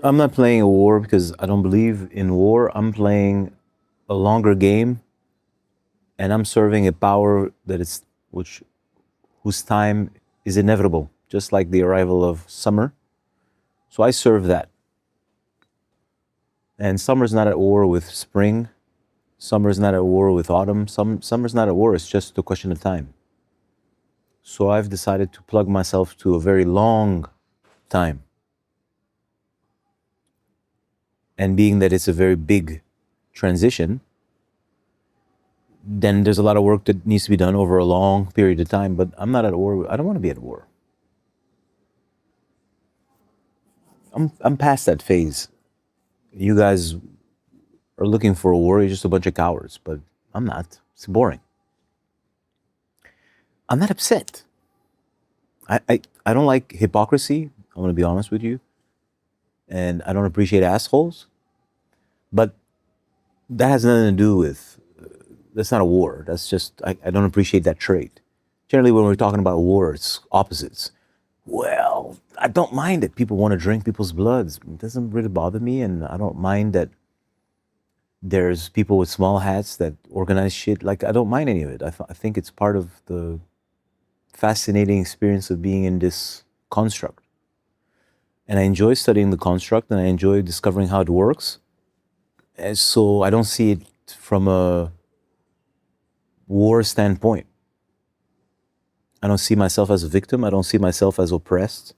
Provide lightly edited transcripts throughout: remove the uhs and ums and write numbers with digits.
I'm not playing a war because I don't believe in war. I'm playing a longer game, and I'm serving a power that is which whose time is inevitable, just like the arrival of summer. So I serve that. And summer's not at war with spring. Summer's not at war with autumn. Summer's not at war. It's just a question of time. So I've decided to plug myself to a very long time. And being that it's a very big transition, then there's a lot of work that needs to be done over a long period of time. But I'm not at war. I don't want to be at war. I'm past that phase. You guys are looking for a war. You're just a bunch of cowards. But I'm not. It's boring. I'm not upset. I don't like hypocrisy. I'm going to be honest with you. And I don't appreciate assholes. But that has nothing to do with, that's not a war. That's just, I don't appreciate that trait. Generally, when we're talking about war, it's opposites. Well, I don't mind that people want to drink people's bloods. It doesn't really bother me. And I don't mind that there's people with small hats that organize shit. Like, I don't mind any of it. I think it's part of the fascinating experience of being in this construct. And I enjoy studying the construct, and I enjoy discovering how it works. And so I don't see it from a war standpoint. I don't see myself as a victim. I don't see myself as oppressed.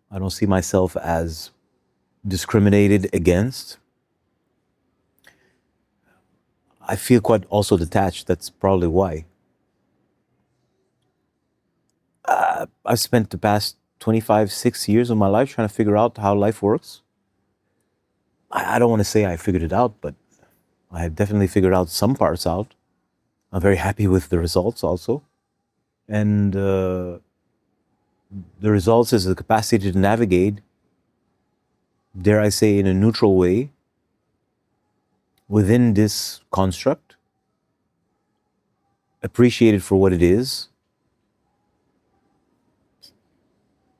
I don't see myself as discriminated against. I feel quite also detached. That's probably why. I've spent the past 6 years of my life trying to figure out how life works. I don't want to say I figured it out, but I have definitely figured out some parts out. I'm very happy with the results also. And the results is the capacity to navigate, dare I say, in a neutral way within this construct, appreciate it for what it is,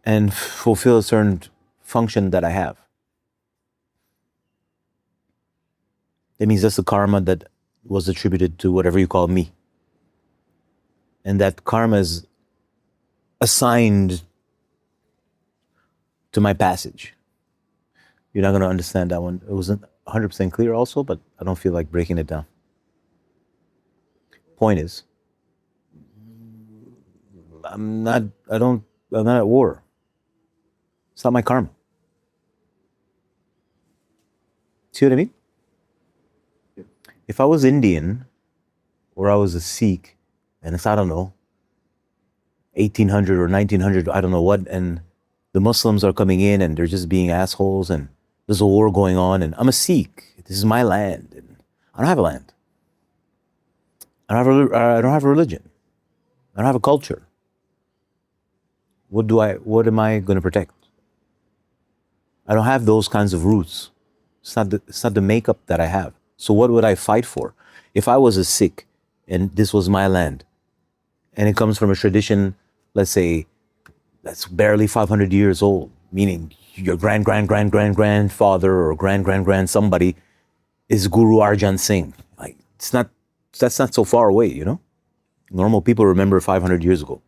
and fulfill a certain function that I have. That means that's the karma that was attributed to whatever you call me. And that karma is assigned to my passage. You're not going to understand that one. It wasn't 100% clear also, but I don't feel like breaking it down. Point is, I'm not at war. It's not my karma. See what I mean? If I was Indian, or I was a Sikh, and it's, I don't know, 1800 or 1900, I don't know what, and the Muslims are coming in and they're just being assholes, and there's a war going on, and I'm a Sikh. This is my land. And I don't have a land. I don't have a religion. I don't have a culture. What am I going to protect? I don't have those kinds of roots. It's not the makeup that I have. So what would I fight for? If I was a Sikh and this was my land, and it comes from a tradition, let's say, that's barely 500 years old, meaning your grandfather or grand somebody is Guru Arjan Singh. Like, that's not so far away, you know? Normal people remember 500 years ago.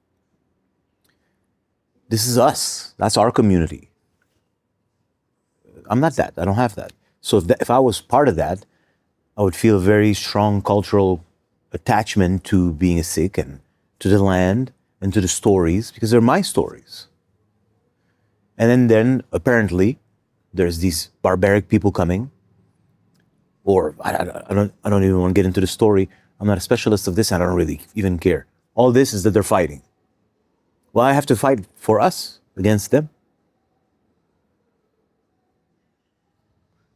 This is us. That's our community. I'm not that. I don't have that. So if I was part of that, I would feel a very strong cultural attachment to being a Sikh and to the land and to the stories, because they're my stories. And then apparently there's these barbaric people coming, or I don't even want to get into the story. I'm not a specialist of this. I don't really even care. All this is that they're fighting. Well, I have to fight for us against them.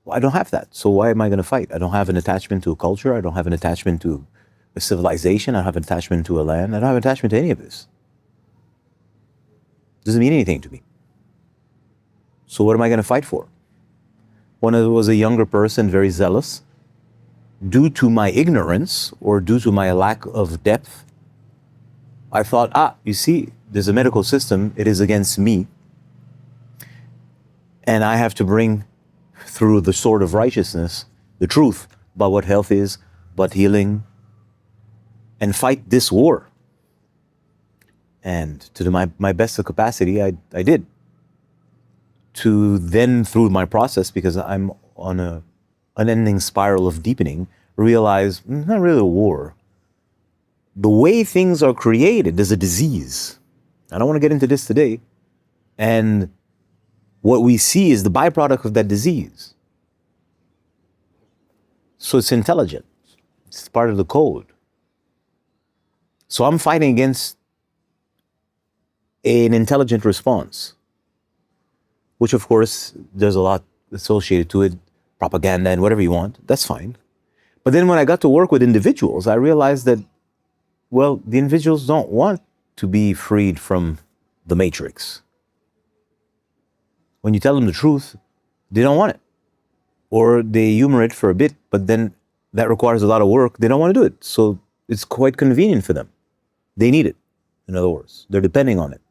Well, I don't have that. So why am I going to fight? I don't have an attachment to a culture. I don't have an attachment to a civilization. I don't have an attachment to a land. I don't have an attachment to any of this. It doesn't mean anything to me. So what am I going to fight for? When I was a younger person, very zealous, due to my ignorance or due to my lack of depth, I thought, you see, there's a medical system. It is against me. And I have to bring through the sword of righteousness, the truth about what health is, about healing, and fight this war. And to my best of capacity, I did. To then, through my process, because I'm on a unending spiral of deepening, realize it's not really a war. The way things are created is a disease. I don't want to get into this today. And what we see is the byproduct of that disease. So it's intelligent. It's part of the code. So I'm fighting against an intelligent response, which of course there's a lot associated to it, propaganda and whatever you want, that's fine. But then when I got to work with individuals, I realized that, well, the individuals don't want to be freed from the matrix. When you tell them the truth, they don't want it. Or they humor it for a bit, but then that requires a lot of work. They don't want to do it. So it's quite convenient for them. They need it, in other words. They're depending on it.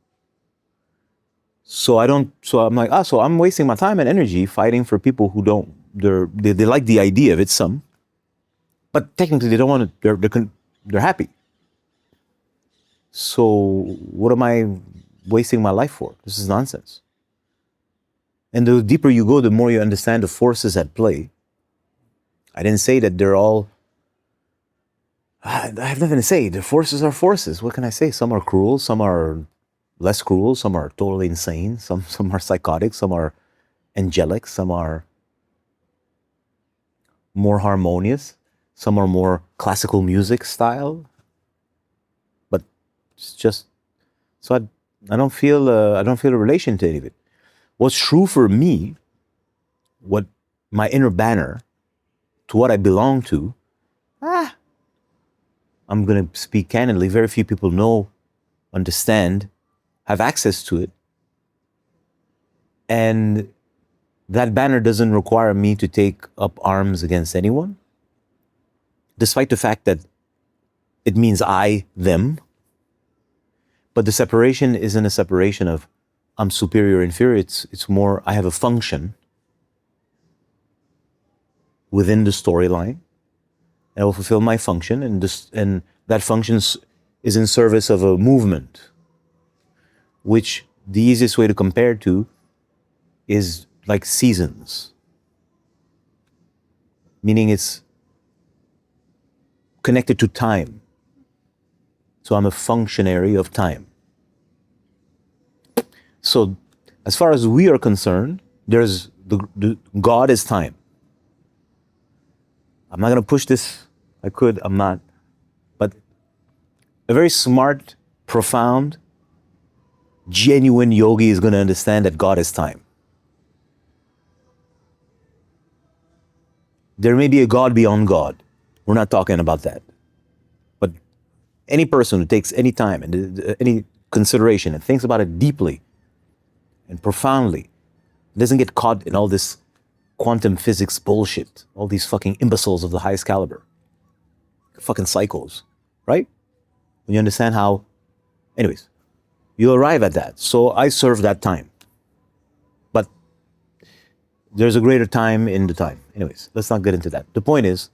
So I'm like, so I'm wasting my time and energy fighting for people who don't, they like the idea of it, some, but technically they don't want to, they're happy. So what am I wasting my life for? This is nonsense. And the deeper you go, the more you understand the forces at play. I didn't say that they're all, I have nothing to say. The forces are forces. What can I say? Some are cruel, some are less cruel, some are totally insane, some are psychotic, some are angelic, some are more harmonious, some are more classical music style. But it's just, so I don't feel a relation to any of it. What's true for me, what my inner banner, to what I belong to, I'm going to speak candidly, very few people know, understand, have access to it. And that banner doesn't require me to take up arms against anyone, despite the fact that it means I, them. But the separation isn't a separation of I'm superior, inferior. It's more, I have a function within the storyline. I will fulfill my function, and that function is in service of a movement, which the easiest way to compare to is like seasons. Meaning it's connected to time. So I'm a functionary of time. So as far as we are concerned, there's the God is time. I'm not going to push this. I'm not. But a very smart, profound, genuine yogi is going to understand that God is time. There may be a God beyond God. We're not talking about that. But any person who takes any time and any consideration and thinks about it deeply and profoundly doesn't get caught in all this quantum physics bullshit, all these fucking imbeciles of the highest caliber, fucking psychos, right? When you understand how, anyways, you arrive at that. So I serve that time. But there's a greater time in the time. Anyways, let's not get into that. The point is,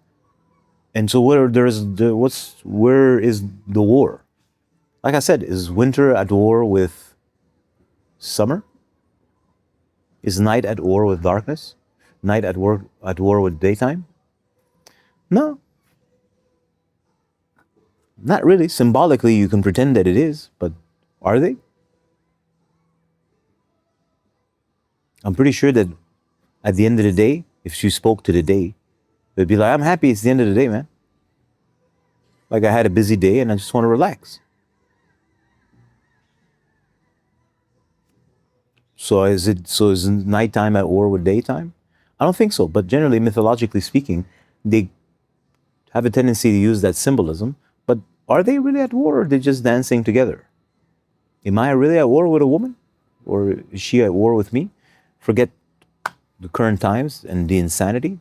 and so where is the war? Like I said, is winter at war with summer? Is night at war with darkness? Night at war with daytime? No. Not really. Symbolically, you can pretend that it is, but are they? I'm pretty sure that at the end of the day, if you spoke to the day, they'd be like, I'm happy it's the end of the day, man. Like I had a busy day and I just want to relax. So is nighttime at war with daytime? I don't think so. But generally, mythologically speaking, they have a tendency to use that symbolism. But are they really at war, or are they just dancing together? Am I really at war with a woman? Or is she at war with me? Forget the current times and the insanity.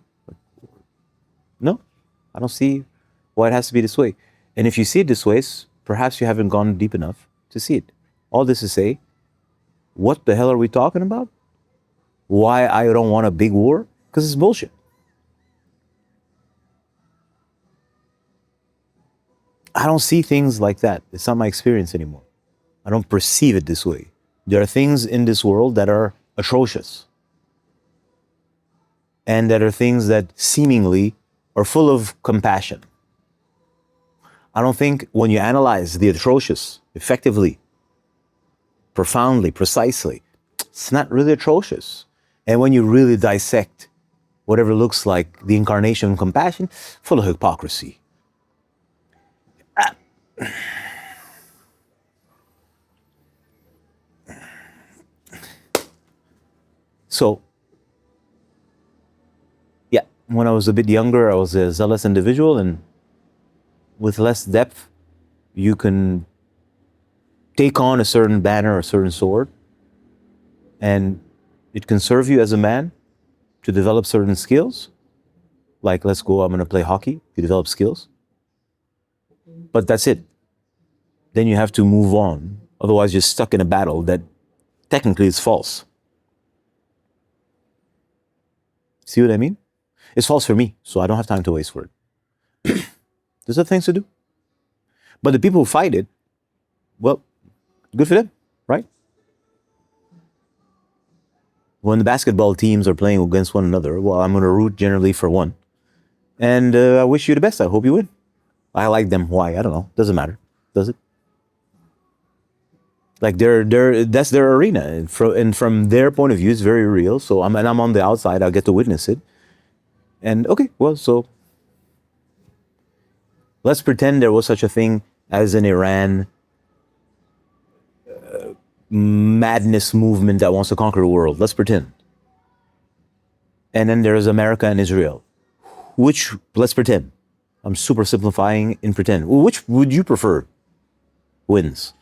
No, I don't see why it has to be this way. And if you see it this way, perhaps you haven't gone deep enough to see it. All this to say, what the hell are we talking about? Why I don't want a big war? Because it's bullshit. I don't see things like that. It's not my experience anymore. I don't perceive it this way. There are things in this world that are atrocious, and that are things that seemingly are full of compassion. I don't think when you analyze the atrocious effectively, profoundly, precisely, it's not really atrocious. And when you really dissect whatever looks like the incarnation of compassion, full of hypocrisy. So, yeah, when I was a bit younger, I was a zealous individual, and with less depth, you can take on a certain banner, a certain sword, and it can serve you as a man to develop certain skills. Like, let's go, I'm going to play hockey, you develop skills. But that's it. Then you have to move on. Otherwise, you're stuck in a battle that technically is false. See what I mean? It's false for me, so I don't have time to waste for it. There's other things to do. But the people who fight it, well, good for them, right? When the basketball teams are playing against one another, well, I'm going to root generally for one. And I wish you the best. I hope you win. I like them. Why? I don't know. Doesn't matter. Does it? Like that's their arena. And from their point of view, it's very real. So I'm on the outside. I'll get to witness it. And okay, well, so let's pretend there was such a thing as an Iran madness movement that wants to conquer the world. Let's pretend. And then there's America and Israel. Let's pretend. I'm super simplifying in pretend. Which would you prefer wins?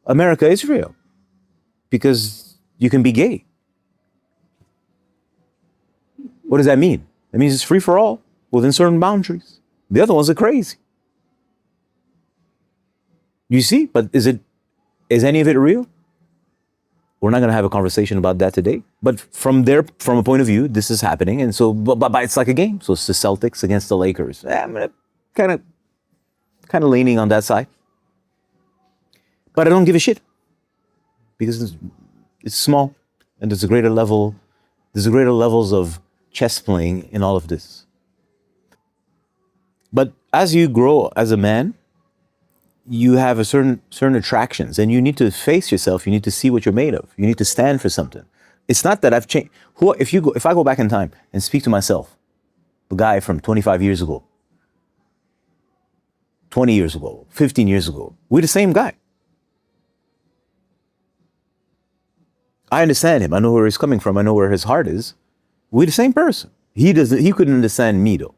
America, Israel. Because you can be gay. What does that mean? That means it's free for all within certain boundaries. The other ones are crazy. You see, but is any of it real? We're not going to have a conversation about that today. But from a point of view, this is happening, and so, but it's like a game. So it's the Celtics against the Lakers. I'm kind of leaning on that side, but I don't give a shit because it's small, and there's a greater levels of chess playing in all of this. But as you grow as a man, you have a certain attractions, and you need to face yourself. You need to see what you're made of. You need to stand for something. It's not that I've changed. If I go back in time and speak to myself, the guy from 25 years ago, 20 years ago, 15 years ago, we're the same guy. I understand him. I know where he's coming from. I know where his heart is. We're the same person. He couldn't understand me though,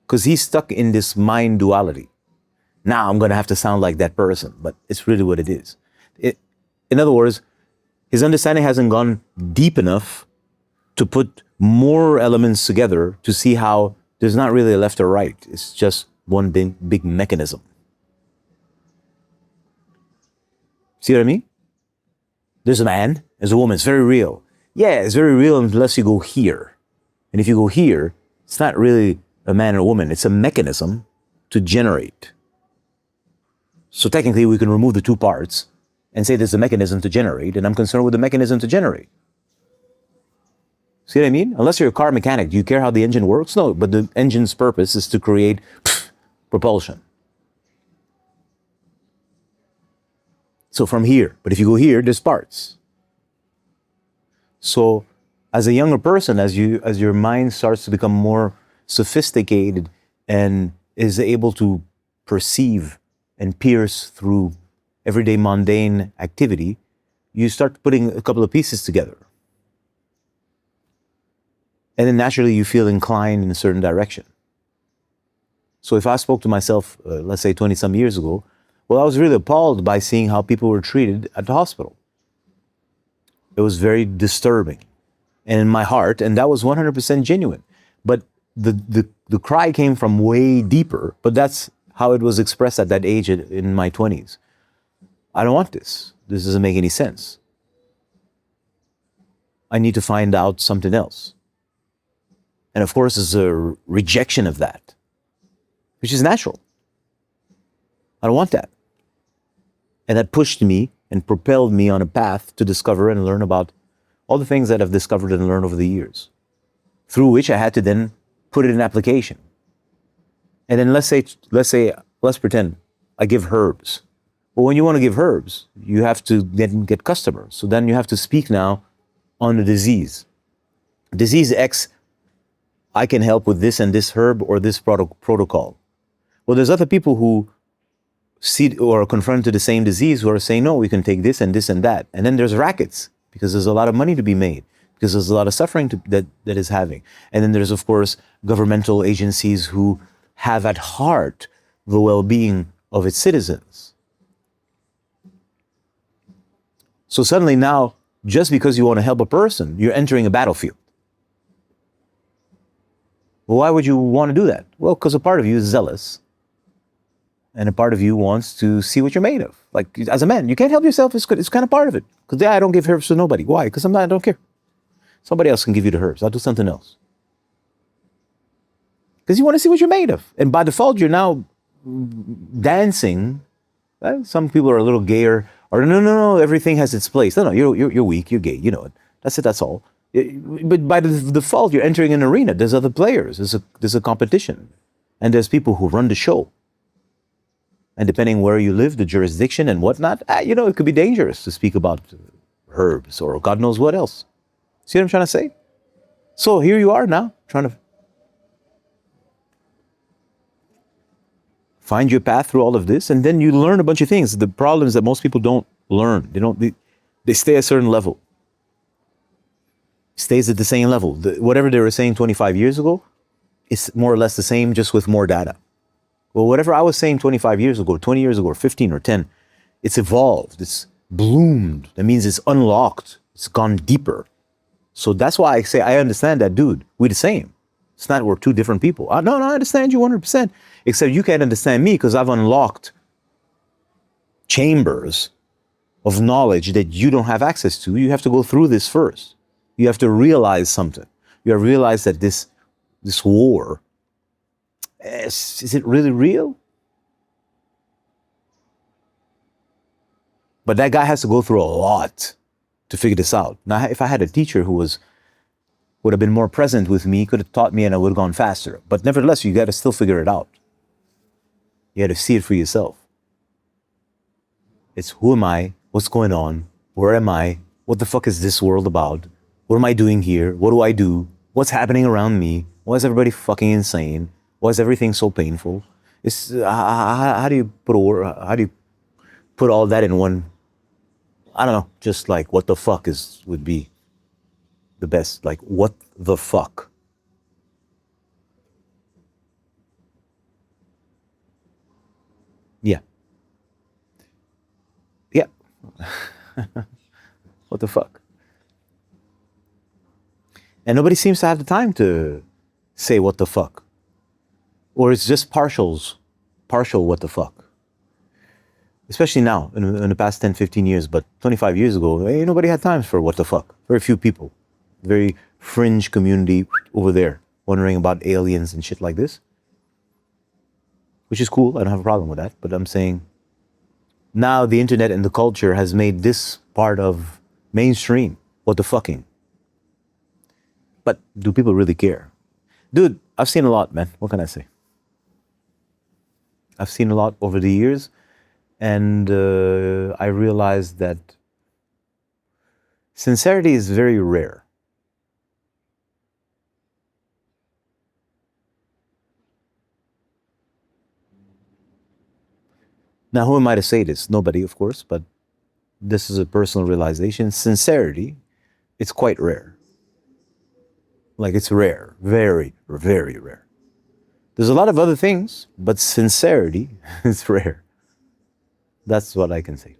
because he's stuck in this mind duality. Now I'm going to have to sound like that person, but it's really what it is. In other words, his understanding hasn't gone deep enough to put more elements together to see how there's not really a left or right. It's just one big mechanism. See what I mean? There's a man, there's a woman. It's very real. Yeah, it's very real unless you go here. And if you go here, it's not really a man or a woman. It's a mechanism to generate. So technically, we can remove the two parts and say there's a mechanism to generate, and I'm concerned with the mechanism to generate. See what I mean? Unless you're a car mechanic, do you care how the engine works? No, but the engine's purpose is to create propulsion. So from here, but if you go here, there's parts. So as a younger person, as your mind starts to become more sophisticated and is able to perceive and pierce through everyday mundane activity, you start putting a couple of pieces together. And then naturally you feel inclined in a certain direction. So if I spoke to myself, let's say 20 some years ago, well, I was really appalled by seeing how people were treated at the hospital. It was very disturbing. And in my heart, and that was 100% genuine. But the cry came from way deeper, but that's how it was expressed at that age in my 20s. I don't want this. This doesn't make any sense. I need to find out something else. And of course, there's a rejection of that, which is natural. I don't want that. And that pushed me and propelled me on a path to discover and learn about all the things that I've discovered and learned over the years, through which I had to then put it in application. And then let's pretend I give herbs. But when you want to give herbs, you have to then get customers. So then you have to speak now on the disease. Disease X, I can help with this and this herb or this protocol. Well, there's other people who see or are confronted to the same disease who are saying, no, we can take this and this and that. And then there's rackets, because there's a lot of money to be made, because there's a lot of suffering that is having. And then there's, of course, governmental agencies who have at heart the well-being of its citizens. So suddenly now, just because you want to help a person, you're entering a battlefield. Well, why would you want to do that? Well, because a part of you is zealous, and a part of you wants to see what you're made of. Like, as a man, you can't help yourself. It's kind of part of it. Because I don't give herbs to nobody. Why? Because I don't care. Somebody else can give you the herbs. I'll do something else. Because you want to see what you're made of. And by default, you're now dancing. Some people are a little gayer. Or no, everything has its place. No, you're weak, you're gay, you know it. That's it, that's all. But by the default, you're entering an arena. There's other players. There's a competition. And there's people who run the show. And depending where you live, the jurisdiction and whatnot, it could be dangerous to speak about herbs or God knows what else. See what I'm trying to say? So here you are now, trying to find your path through all of this, and then you learn a bunch of things. The problem is that most people don't learn. They stay at a certain level. Stays at the same level. Whatever they were saying 25 years ago, it's more or less the same, just with more data. Well, whatever I was saying 25 years ago, 20 years ago, or 15 or 10, it's evolved, it's bloomed. That means it's unlocked, it's gone deeper. So that's why I say, I understand that, dude, we're the same. It's not we're two different people. No, I understand you 100%. Except you can't understand me because I've unlocked chambers of knowledge that you don't have access to. You have to go through this first. You have to realize something. You have to realize that this war, is it really real? But that guy has to go through a lot to figure this out. Now, if I had a teacher who would have been more present with me, could have taught me and I would have gone faster. But nevertheless, you got to still figure it out. You got to see it for yourself. It's who am I? What's going on? Where am I? What the fuck is this world about? What am I doing here? What do I do? What's happening around me? Why is everybody fucking insane? Why is everything so painful? It's how do you put all that in one? I don't know. Just like what the fuck would be the best. Like what the fuck. Yeah. What the fuck? And nobody seems to have the time to say what the fuck. Or it's just partial what the fuck. Especially now, in the past 10, 15 years, but 25 years ago, ain't nobody had time for what the fuck. Very few people. Very fringe community over there, wondering about aliens and shit like this. Which is cool, I don't have a problem with that, but I'm saying, now the internet and the culture has made this part of mainstream, what the fucking. But do people really care? Dude, I've seen a lot, man. What can I say? I've seen a lot over the years, and I realized that sincerity is very rare. Now, who am I to say this? Nobody, of course, but this is a personal realization. Sincerity, it's quite rare. Like, it's rare. Very, very rare. There's a lot of other things, but sincerity is rare. That's what I can say.